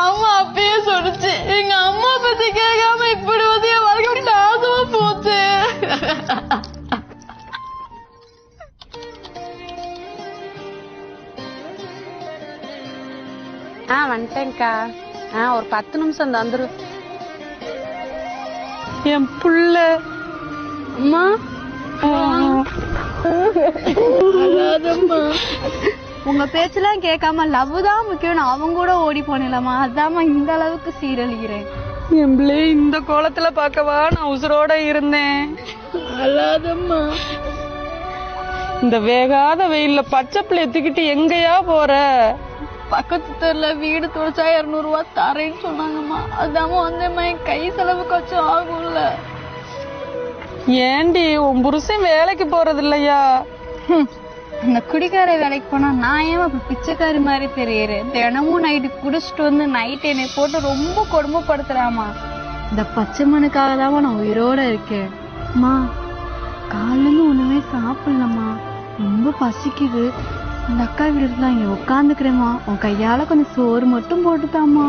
அம்மா அப்பயே சொல்லுச்சு. எங்க அம்மா பத்தி கேட்காம இப்படி வந்து என் வாழ்க்கை நாசமா போச்சு. வந்துட்டேன்க்கா. ஒரு 10 நிமிஷம் வந்துரு. என் புள்ள அம்மா உங்க பேச்செல்லாம் கேட்காம லவ் தான் முக்கியம் அவங்க கூட ஓடி போனேலம்மா. அதாம்மா இந்த அளவுக்கு சீரழிகிறேன். என் பிள்ளை இந்த கோலத்துல பாக்கவா நான் உசுரோட இருந்தேன். அல்லாதம்மா இந்த வேகாத வெயில்ல பச்சை பிள்ளை தூக்கிட்டு எங்கயா போற? பக்கத்து தெருல வீடு துடைச்சா 200 ரூபாய் தரேன்னு சொன்னாங்கம்மா. அதாம வந்தேம்மா. என் கை செலவுக்காச்சும் ஆகும்ல. ஏண்டி உன் புருஷன் வேலைக்கு போறது இல்லையா? இந்த குடிக்கார வேலைக்கு போனா நான் ஏன் அப்ப பிச்சைக்காரி மாதிரி தெரியுறேன். தினமும் நைட்டு குடிச்சிட்டு வந்து நைட் என்னை போட்டு ரொம்ப கொடுமைப்படுத்துறாமா. இந்த பச்சை மனுக்காக தான் நான் உயிரோட இருக்கேன். அம்மா காலையில இருந்து ஒண்ணுமே சாப்பிடலம்மா. ரொம்ப பசிக்குது. அந்த அக்கா வீடு தான் இங்க உட்காந்துக்கிறேம்மா. உன் கையால கொஞ்சம் சோறு மட்டும் போட்டுதாம்மா.